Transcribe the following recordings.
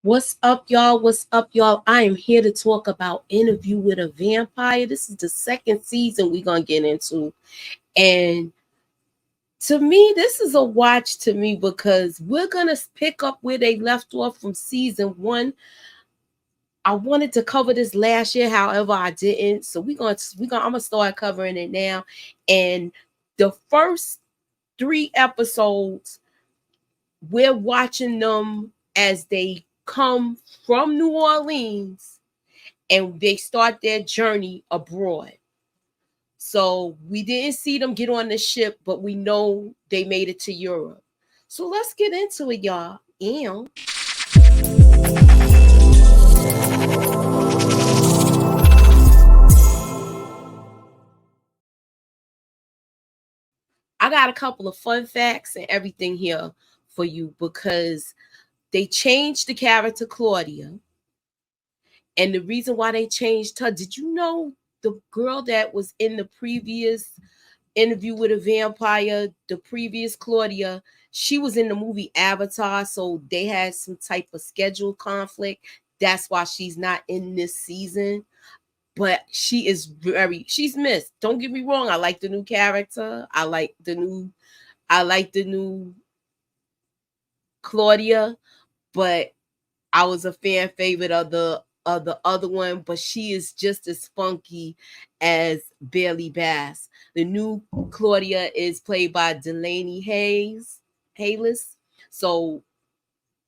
What's up, y'all? What's up, y'all? I am here to talk about Interview with a Vampire. This is the second season we're going to get into. And to me, this is a watch to me because we're going to pick up where they left off from season one. I wanted to cover this last year, however, I didn't. So I'm gonna start covering it now. And the first three episodes, we're watching them as they come from New Orleans and they start their journey abroad. So we didn't see them get on the ship, but we know they made it to Europe. So let's get into it, y'all. And I got a couple of fun facts and everything here for you because they changed the character Claudia. And the reason why they changed her, did you know the girl that was in the previous Interview with a Vampire, the previous Claudia, she was in the movie Avatar, so they had some type of schedule conflict. That's why she's not in this season. But she's missed. Don't get me wrong. I like the new character. I like the new Claudia, but I was a fan favorite of the other one, but she is just as funky as Bailey Bass. The new Claudia is played by Delaney Hayles. So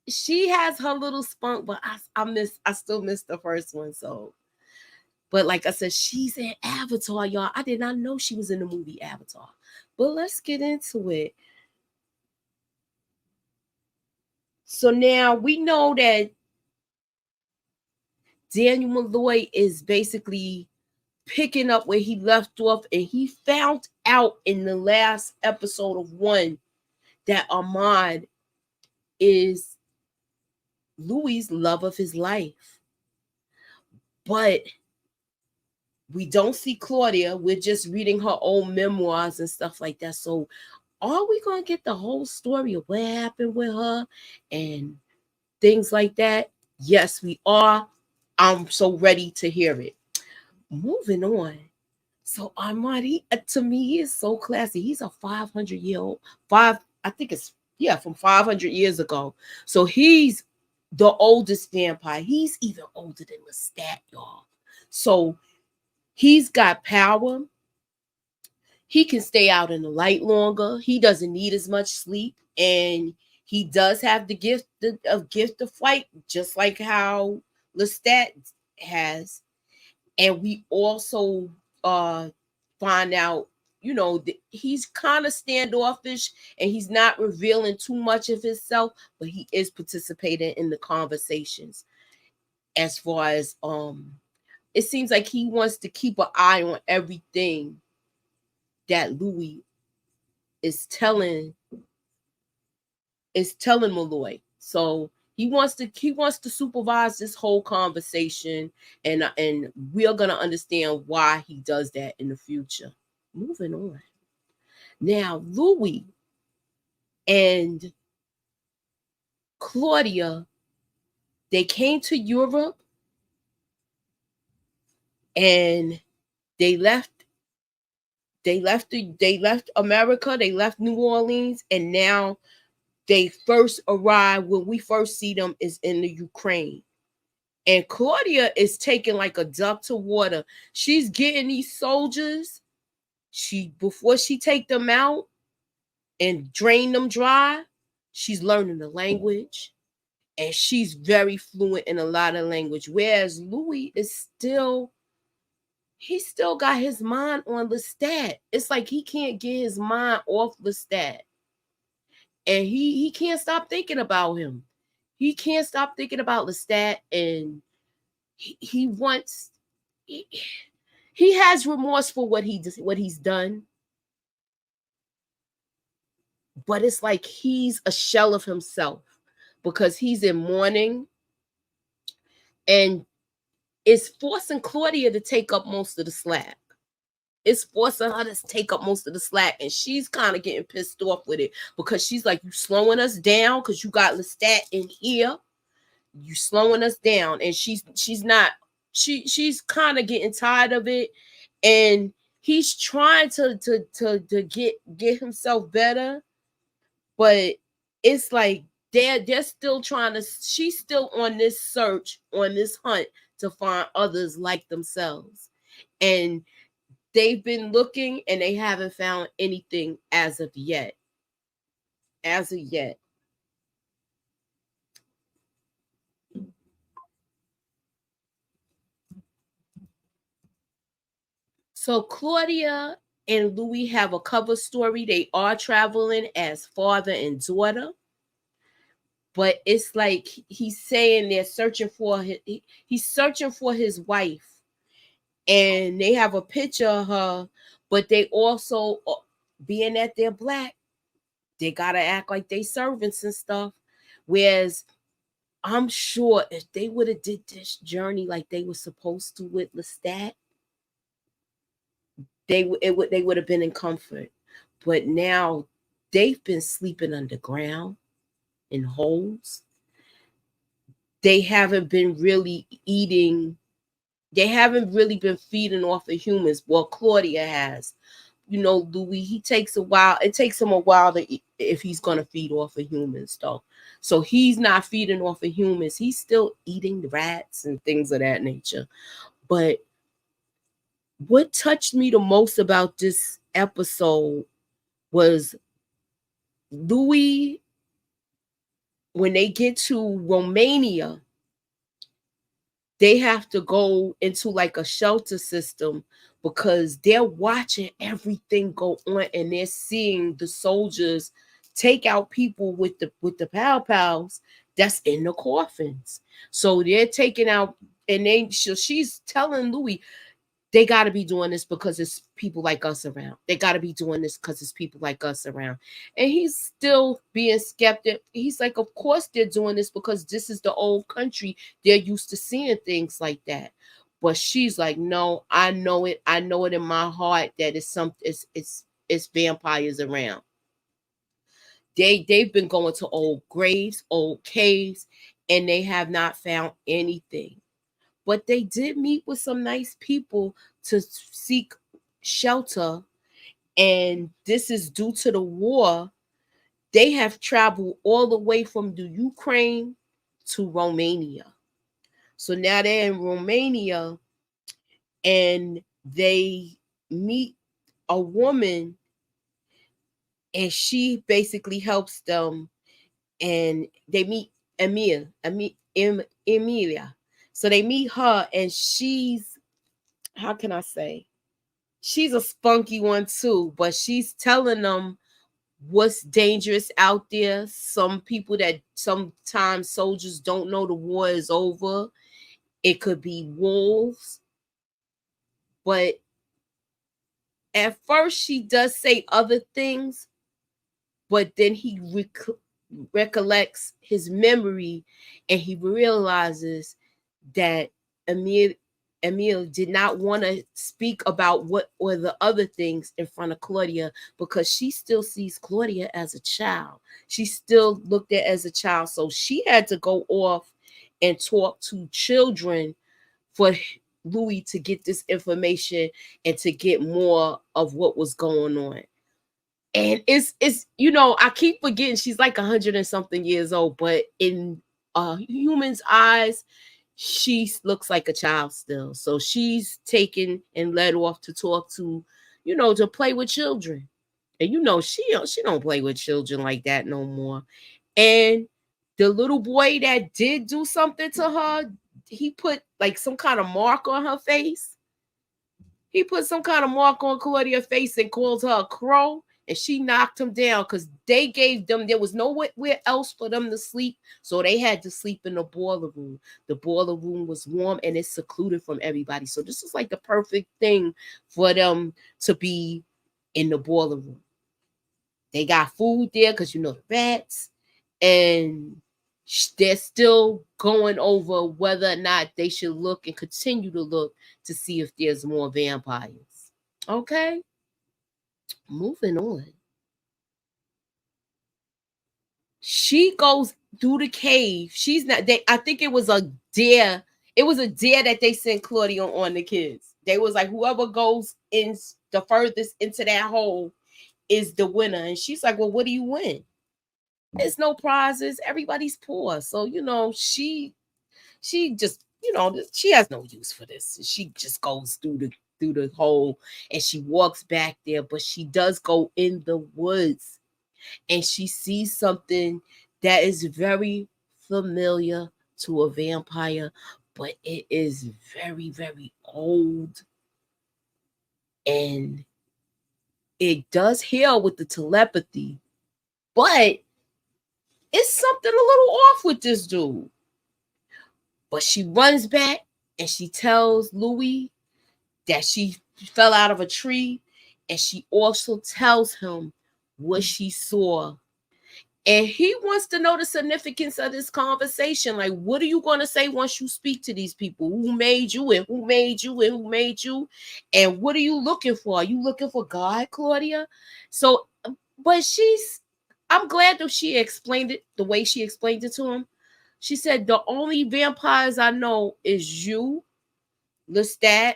she has her little spunk, but I still miss the first one. So, but like I said, she's in Avatar, y'all. I did not know she was in the movie Avatar. But let's get into it. So now we know that Daniel Malloy is basically picking up where he left off, and he found out in the last episode of one that Ahmad is Louis' love of his life. But we don't see Claudia. We're just reading her own memoirs and stuff like that. So are we going to get the whole story of what happened with her and things like that? Yes, we are. I'm so ready to hear it. Moving on. So Ahmad, to me, he is so classy. He's a 500-year-old, I think it's, yeah, from 500 years ago. So he's the oldest vampire. He's even older than Lestat, y'all. So he's got power. He can stay out in the light longer. He doesn't need as much sleep. And he does have the gift of flight, just like how Lestat has. And we also find out, he's kind of standoffish and he's not revealing too much of himself, but he is participating in the conversations. As far as it seems like he wants to keep an eye on everything that Louis is telling Malloy. So he wants to supervise this whole conversation, and we're gonna understand why he does that in the future. Moving on. Now, Louis and Claudia, they came to Europe and they left America, they left New Orleans, and now they first arrive when we first see them is in the Ukraine. And Claudia is taking like a duck to water. She's getting these soldiers. Before she take them out and drain them dry, she's learning the language. And she's very fluent in a lot of language. Whereas Louis is he still got his mind on Lestat. It's like he can't get his mind off Lestat. And he can't stop thinking about him. He can't stop thinking about Lestat, and he wants he has remorse for what he's done, but it's like he's a shell of himself because he's in mourning, and it's forcing Claudia to take up most of the slack. It's forcing her to take up most of the slack, and she's kind of getting pissed off with it because she's like, you slowing us down because you got Lestat in here, you slowing us down. And she's not, she's kind of getting tired of it. And he's trying to get himself better, but it's like they're still trying to, she's still on this search, on this hunt to find others like themselves. And they've been looking and they haven't found anything as of yet. As of yet. So Claudia and Louis have a cover story. They are traveling as father and daughter. But it's like he's saying they're searching for he's searching for his wife. And they have a picture of her, but they also, being that they're black, they gotta act like they servants and stuff. Whereas I'm sure if they would have did this journey like they were supposed to with Lestat, they would have been in comfort. But now they've been sleeping underground in holes. They haven't been really eating. They haven't really been feeding off of humans. Well, Claudia has. You know, Louis, he takes a while. It takes him a while to eat, if he's going to feed off of humans, though. So he's not feeding off of humans. He's still eating rats and things of that nature. But what touched me the most about this episode was Louis, when they get to Romania, they have to go into like a shelter system because they're watching everything go on and they're seeing the soldiers take out people with the pow-pows that's in the coffins. So they're taking out, and she's telling Louis, they got to be doing this because it's people like us around. They got to be doing this because it's people like us around. And he's still being skeptic. He's like, of course they're doing this because this is the old country. They're used to seeing things like that. But she's like, no, I know it. I know it in my heart that it's vampires around. They've been going to old graves, old caves, and they have not found anything. But they did meet with some nice people to seek shelter. And this is due to the war. They have traveled all the way from the Ukraine to Romania. So now they're in Romania and they meet a woman, and she basically helps them. And they meet Emilia. So they meet her, and she's, how can I say? She's a spunky one too, but she's telling them what's dangerous out there. Some people that sometimes soldiers don't know the war is over. It could be wolves. But at first she does say other things, but then he recollects his memory and he realizes that Emil did not want to speak about what or the other things in front of Claudia because she still sees Claudia as a child. She still looked at as a child. So she had to go off and talk to children for Louis to get this information and to get more of what was going on. And it's I keep forgetting she's like 100 and something years old, but in a human's eyes, she looks like a child still. So she's taken and led off to talk to, to play with children. And she don't play with children like that no more. And the little boy that did do something to her, he put like some kind of mark on her face. He put some kind of mark on Claudia's face and called her a crow. And she knocked him down because they gave them, there was nowhere else for them to sleep. So they had to sleep in the boiler room. The boiler room was warm and it's secluded from everybody. So this is like the perfect thing for them to be in the boiler room. They got food there because the rats. And they're still going over whether or not they should look and continue to look to see if there's more vampires. Okay. Moving on. She goes through the cave. She's not. I think it was a dare. It was a dare that they sent Claudia on the kids. They was like, whoever goes in the furthest into that hole is the winner. And she's like, well, what do you win? There's no prizes. Everybody's poor. So, she just, she has no use for this. She just goes through the hole and she walks back there, but she does go in the woods and she sees something that is very familiar to a vampire, but it is very, very old. And it does heal with the telepathy, but it's something a little off with this dude. But she runs back and she tells Louis that she fell out of a tree, and she also tells him what she saw. And he wants to know the significance of this conversation. Like, what are you going to say once you speak to these people? Who made you and who made you and who made you? And what are you looking for? Are you looking for God, Claudia? So, but I'm glad that she explained it the way she explained it to him. She said, the only vampires I know is you, Lestat,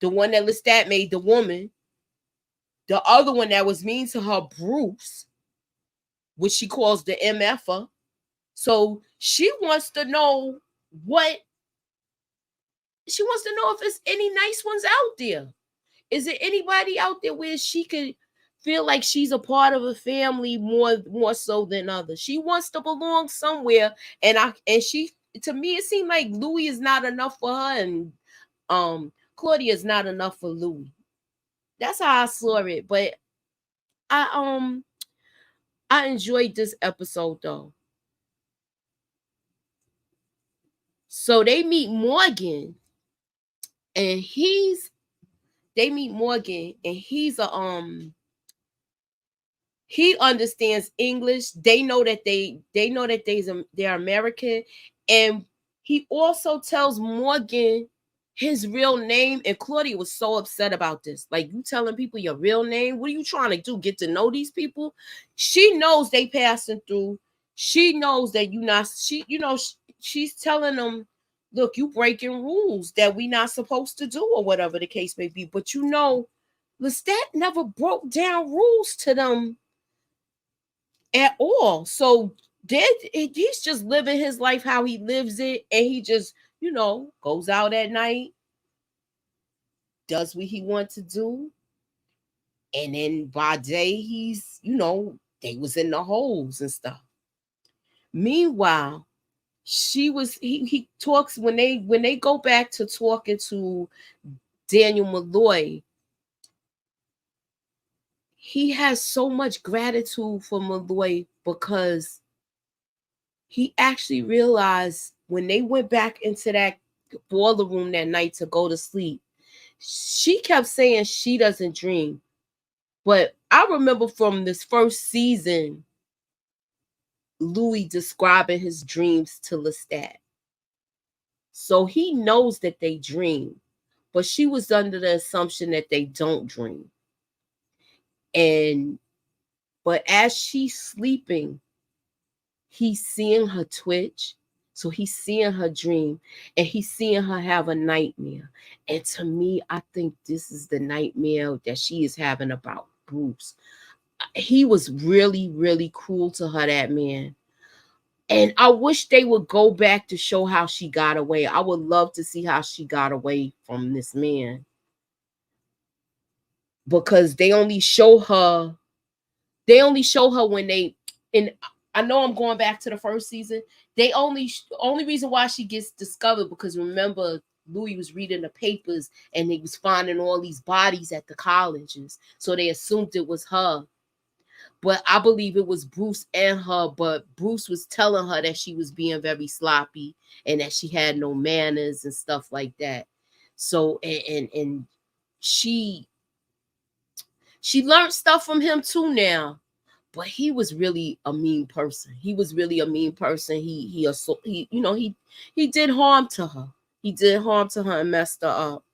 the one that Lestat made, the woman. The other one that was mean to her, Bruce, which she calls the MFer. So she wants to know if there's any nice ones out there. Is there anybody out there where she could feel like she's a part of a family more so than others? She wants to belong somewhere, and she, to me, it seemed like Louis is not enough for her, and Claudia is not enough for Louis. That's how I saw it. But I enjoyed this episode though. So they meet Morgan, and he's he understands English. They know that they're American, and he also tells Morgan his real name. And Claudia was so upset about this. Like, you telling people your real name? What are you trying to do? Get to know these people? She knows they passing through. She knows that she's telling them, look, you breaking rules that we not supposed to do, or whatever the case may be. But Lestat never broke down rules to them at all. So he's just living his life how he lives it, and he just, goes out at night, does what he wants to do, and then by day he's, they was in the holes and stuff. Meanwhile, he talks when they go back to talking to Daniel Malloy. He has so much gratitude for Malloy because he actually realized when they went back into that boiler room that night to go to sleep, she kept saying she doesn't dream. But I remember from this first season, Louis describing his dreams to Lestat. So he knows that they dream, but she was under the assumption that they don't dream. But as she's sleeping, he's seeing her twitch. So he's seeing her dream, and he's seeing her have a nightmare. And to me, I think this is the nightmare that she is having about Bruce. He was really, really cruel to her, that man. And I wish they would go back to show how she got away. I would love to see how she got away from this man. Because they only show her when and I know I'm going back to the first season. They only reason why she gets discovered, because remember, Louis was reading the papers and he was finding all these bodies at the colleges. So they assumed it was her. But I believe it was Bruce and her, but Bruce was telling her that she was being very sloppy and that she had no manners and stuff like that. So and she learned stuff from him too now. But he was really a mean person. He did harm to her. He did harm to her and messed her up.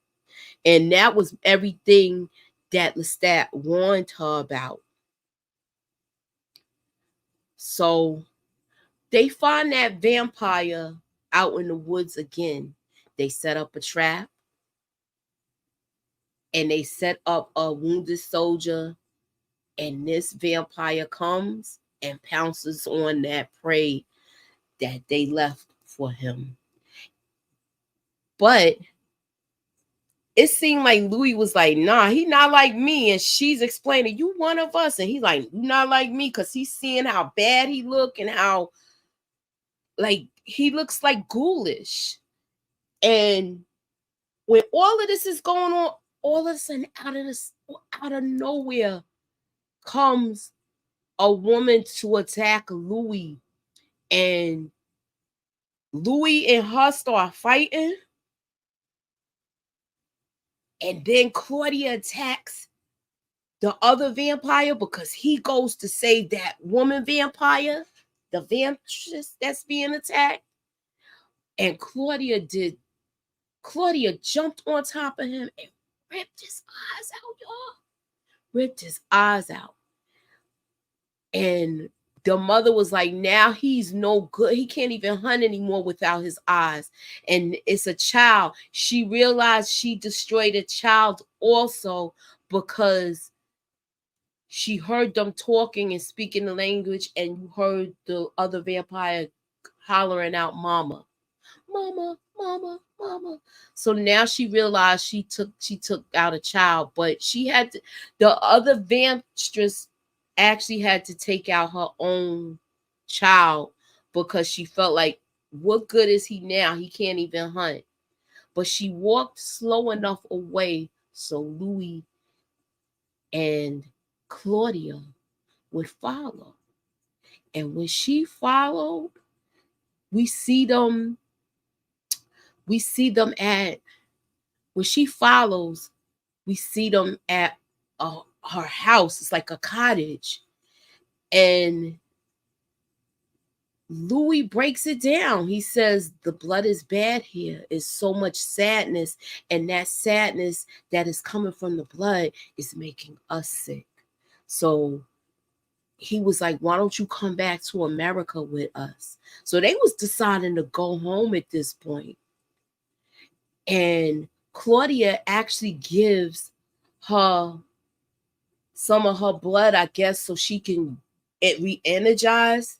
And that was everything that Lestat warned her about. So They find that vampire out in the woods again. They set up a trap, and they set up a wounded soldier, and this vampire comes and pounces on that prey that they left for him. But it seemed like Louis was like, nah, he not like me. And she's explaining, you one of us. And he's like, you not like me, because he's seeing how bad he look and how like he looks like ghoulish. And when all of this is going on, all of a sudden out of nowhere comes a woman to attack Louis. And Louis and her start fighting. And then Claudia attacks the other vampire because he goes to save that woman vampire, the vampiress that's being attacked. And Claudia jumped on top of him and ripped his eyes out, y'all. Ripped his eyes out. And the mother was like, now he's no good. He can't even hunt anymore without his eyes. And it's a child. She realized she destroyed a child also because she heard them talking and speaking the language, and you heard the other vampire hollering out, mama, mama, mama, mama. So now she realized she took out a child, but the other vampstress actually had to take out her own child because she felt like, what good is he now? He can't even hunt. But she walked slow enough away so Louis and Claudia would follow. And when she followed, we see them at, when she follows, we see them at her house. It's like a cottage. And Louis breaks it down. He says, the blood is bad here. It's so much sadness. And that sadness that is coming from the blood is making us sick. So he was like, why don't you come back to America with us? So they was deciding to go home at this point. And Claudia actually gives her some of her blood, I guess, so she can re-energize.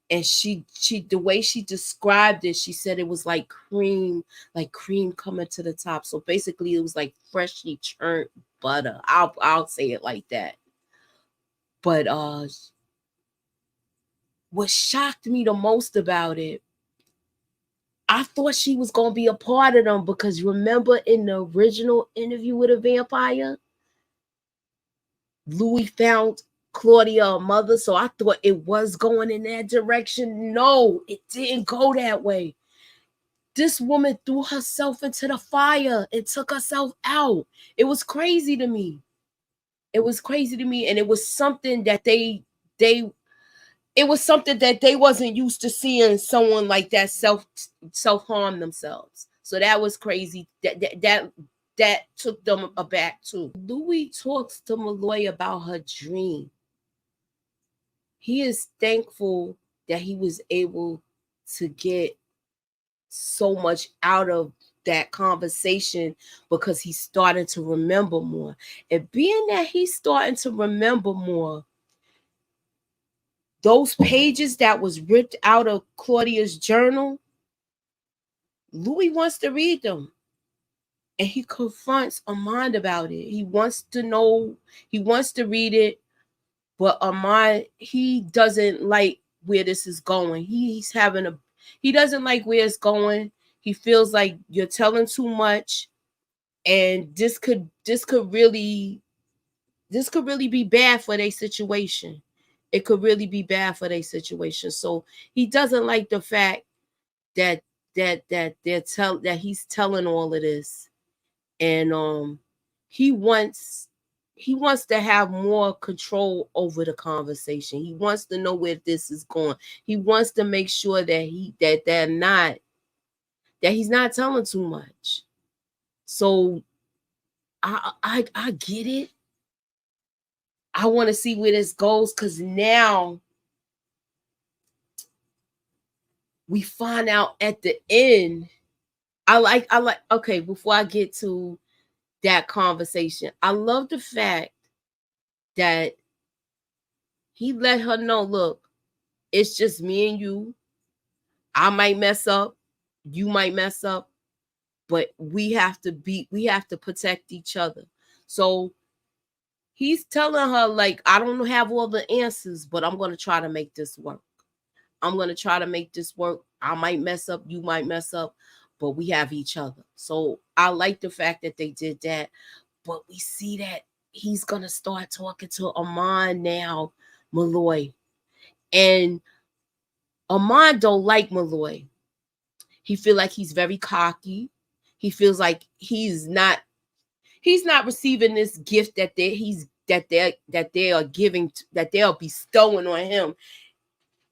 And she the way she described it, she said it was like cream coming to the top. So basically it was like freshly churned butter. I'll say it like that. But what shocked me the most about it, I thought she was going to be a part of them, because remember in the original Interview with a Vampire, Louis found Claudia a mother, so I thought it was going in that direction. No, it didn't go that way. This woman threw herself into the fire and took herself out. It was crazy to me. It was crazy to me, and it was something that they wasn't used to seeing someone like that self-harm themselves. So that was crazy. That took them aback too. Louis talks to Malloy about her dream. He is thankful that he was able to get so much out of that conversation, because he's starting to remember more. And being that he's starting to remember more, those pages that was ripped out of Claudia's journal, Louis wants to read them. And he confronts Armand about it. He wants to know, he wants to read it, but Armand, he doesn't like where this is going. He doesn't like where it's going. He feels like you're telling too much, and this could really be bad for their situation. It could really be bad for their situation. So he doesn't like the fact that he's telling all of this, and he wants to have more control over the conversation. He wants to know where this is going. He wants to make sure that he's not telling too much. So I get it. I want to see where this goes, because now we find out at the end. I like, okay, before I get to that conversation, I love the fact that he let her know, look, it's just me and you. I might mess up, you might mess up, but we have to protect each other. So he's telling her, like, I don't have all the answers, but I'm going to try to make this work. I'm going to try to make this work. I might mess up, you might mess up, but we have each other. So I like the fact that they did that. But we see that he's going to start talking to Amon now, Malloy. And Amon don't like Malloy. He feel like he's very cocky. He feels like he's not receiving this gift that they are giving, that they are bestowing on him.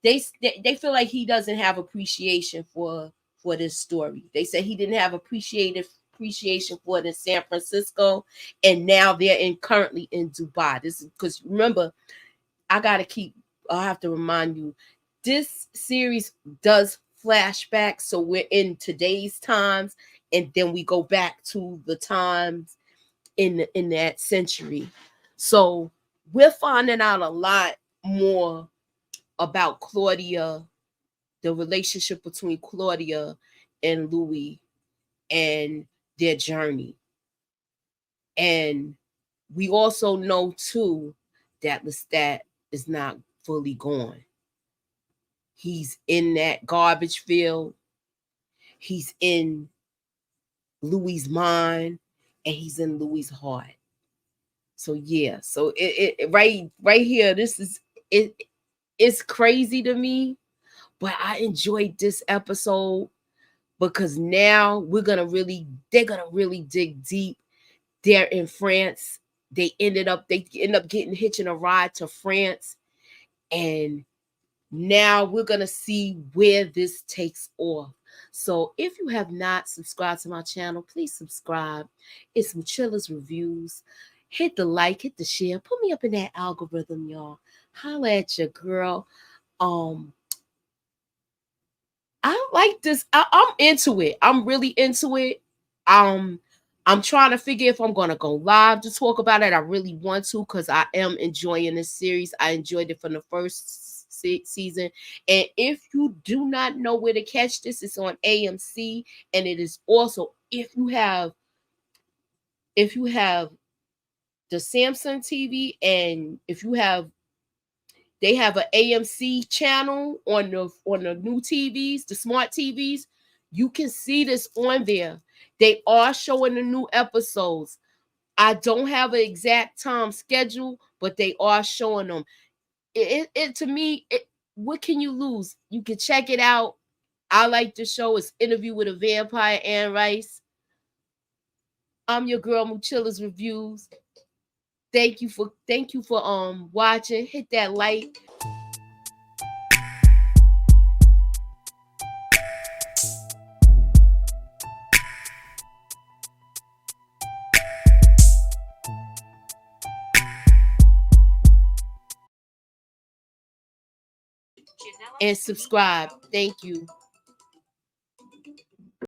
They feel like he doesn't have appreciation for this story. They said he didn't have appreciation for it in San Francisco, and now they're currently in Dubai. This is because, remember, I have to remind you, this series does flashback, so we're in today's times, and then we go back to the times in that century. So we're finding out a lot more about Claudia, the relationship between Claudia and Louis and their journey. And we also know too that Lestat is not fully gone. He's in that garbage field. He's in Louis' mind, and he's in Louis' heart. So yeah, so it right here, this is it. It's crazy to me, but I enjoyed this episode because now they're gonna really dig deep. They're in France. They end up hitching a ride to France, and now we're gonna see where this takes off. So if you have not subscribed to my channel, please subscribe. It's Moochilla's Reviews. Hit the like, hit the share, put me up in that algorithm, y'all. Holla at your girl. I like this. I'm into it. I'm really into it. I'm trying to figure if I'm gonna go live to talk about it. I really want to, because I am enjoying this series. I enjoyed it from the first season. And if you do not know where to catch this, it's on AMC, and it is also, if you have the Samsung TV, and if you have, they have an AMC channel on the new TVs, the smart TVs. You can see this on there. They are showing the new episodes. I don't have an exact time schedule, but they are showing them. It to me, what can you lose? You can check it out. I like the show. It's Interview with a Vampire, Anne Rice. I'm your girl, Moochilla's Reviews. Thank you for watching. Hit that like. And subscribe. Thank you.